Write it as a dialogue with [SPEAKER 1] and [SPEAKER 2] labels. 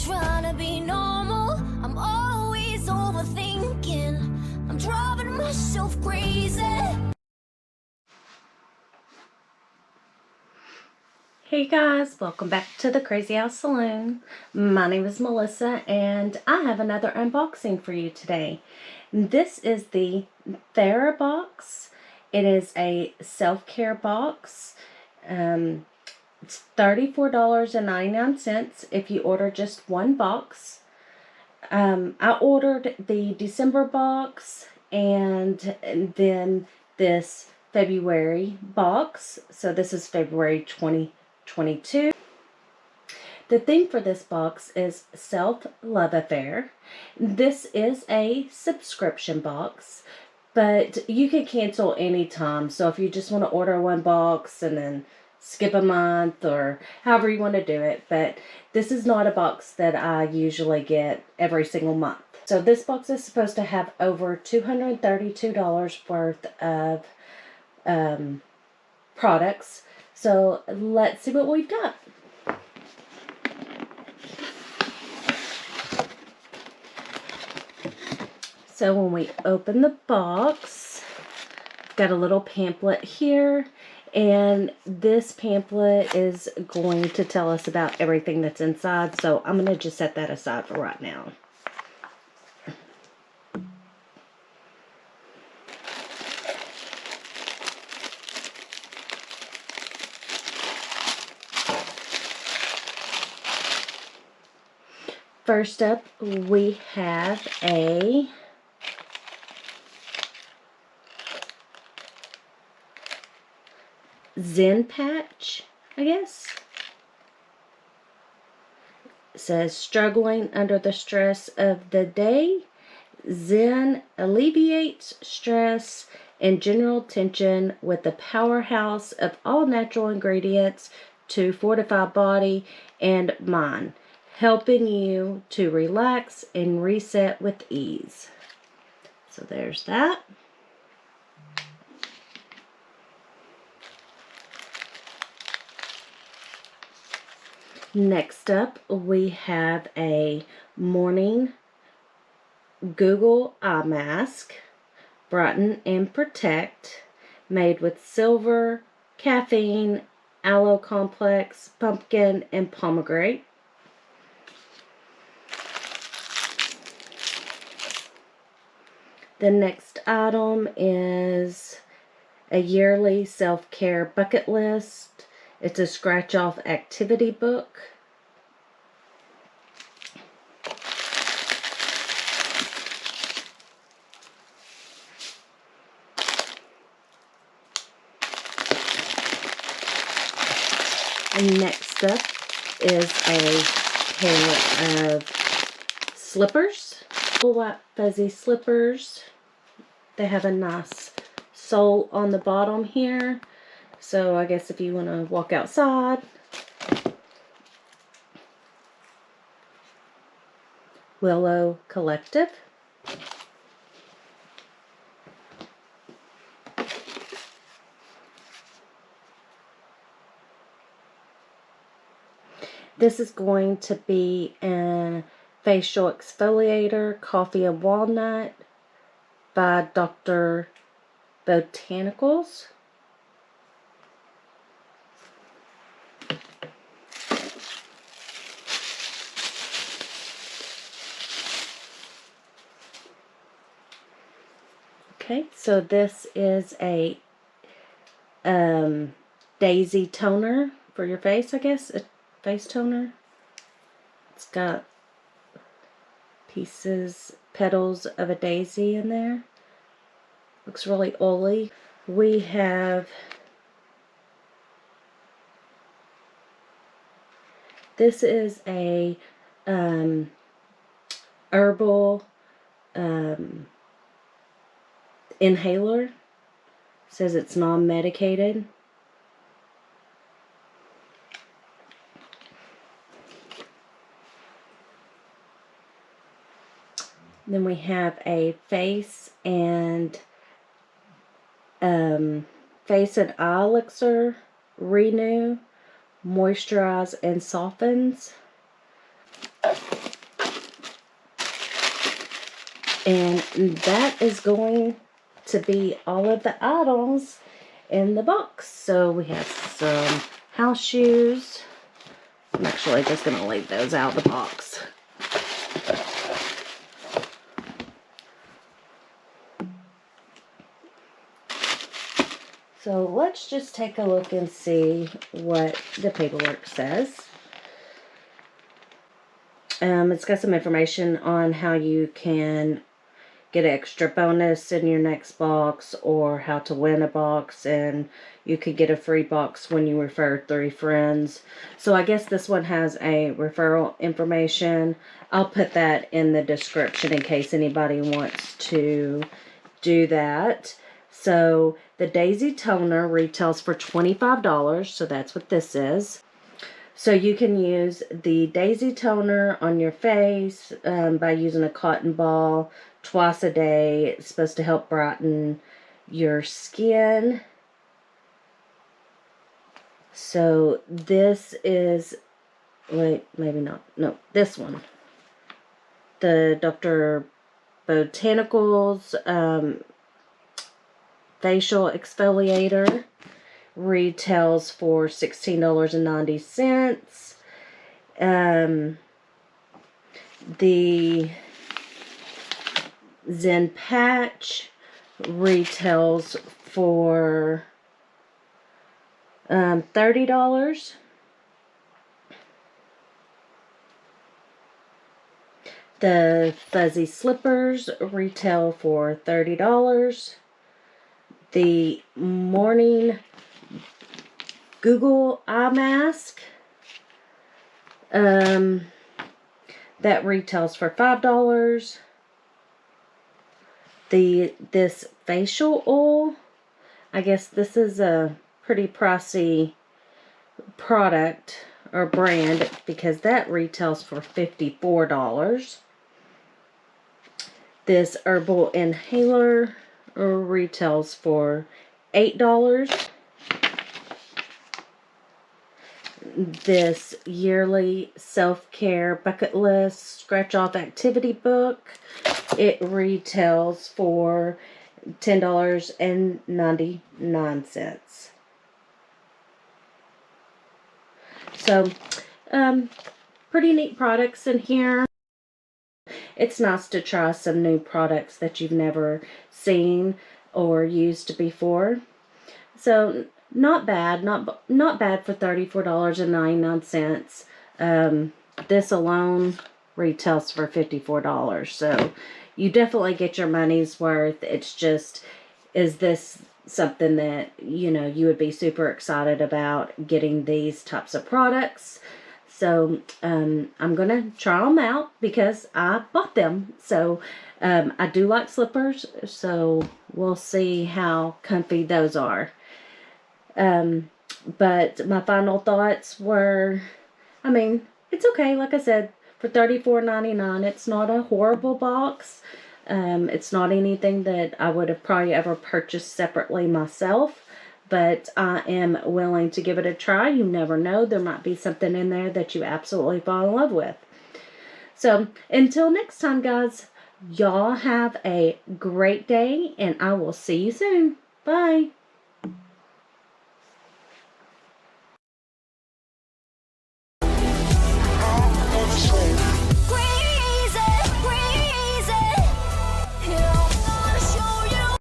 [SPEAKER 1] trying to be normal. I'm always overthinking. I'm driving myself crazy.
[SPEAKER 2] Hey guys, welcome back to the Crazy House Saloon. My name is Melissa and I have another unboxing for you today. This is the Therabox. It is a self-care box. It's $34.99 if you order just one box. I ordered the December box and then this February box. So this is February 2022. The theme for this box is Self-LoveAffair. This is a subscription box, but you can cancel anytime. So if you just want to order one box and then skip a month or however you want to do it, but this is not a box that I usually get every single month. So this box is supposed to have over $232 worth of products. So let's see what we've got. So when we open the box, I've got a little pamphlet here, and this pamphlet is going to tell us about everything that's inside. So I'm going to just set that aside for right now. First up, we have a Zen patch, I guess. It says, struggling under the stress of the day, Zen alleviates stress and general tension with the powerhouse of all natural ingredients to fortify body and mind, helping you to relax and reset with ease. So there's that. Next up, we have a morning Google eye mask, brighten and protect, made with silver, caffeine, aloe complex, pumpkin, and pomegranate. The next item is a yearly self-care bucket list. It's a scratch-off activity book. And next up is a pair of slippers. Little white fuzzy slippers. They have a nice sole on the bottom here. So I guess if you want to walk outside. Willow Collective. This is going to be a facial exfoliator, coffee and walnut by Dr. Botanicals. Okay, so this is a daisy toner for your face, I guess. A face toner. It's got petals of a daisy in there. Looks really oily. We have this is a herbal inhaler. It says it's non-medicated. Then we have a face and eye elixir, renew, moisturize and softens. And that is going to be all of the items in the box. So we have some house shoes. I'm actually just going to leave those out of the box. So let's just take a look and see what the paperwork says. It's got some information on how you can get an extra bonus in your next box, or how to win a box, and you could get a free box when you refer 3 friends. So I guess this one has a referral information. I'll put that in the description in case anybody wants to do that. So the Daisy Toner retails for $25, so that's what this is. So you can use the Daisy Toner on your face by using a cotton ball twice a day. It's supposed to help brighten your skin. So this is, wait, maybe not. No, this one. The Dr. Botanicals facial exfoliator retails for $16.90. The Zen Patch retails for $30. The Fuzzy Slippers retail for $30. The Morning Google Eye Mask that retails for $5. This facial oil, I guess this is a pretty pricey product or brand, because that retails for $54. This herbal inhaler retails for $8. This yearly self-care bucket list scratch-off activity book, it retails for $10.99. So, pretty neat products in here. It's nice to try some new products that you've never seen or used before. So, not bad. Not bad for $34.99. This alone retails for $54. So, you definitely get your money's worth. It's just, is this something that, you know, you would be super excited about getting these types of products? So, I'm going to try them out because I bought them. So, I do like slippers, so we'll see how comfy those are. But my final thoughts were, I mean, it's okay. Like I said, for $34.99, it's not a horrible box. It's not anything that I would have probably ever purchased separately myself. But I am willing to give it a try. You never know. There might be something in there that you absolutely fall in love with. So, until next time, guys, y'all have a great day, and I will see you soon. Bye.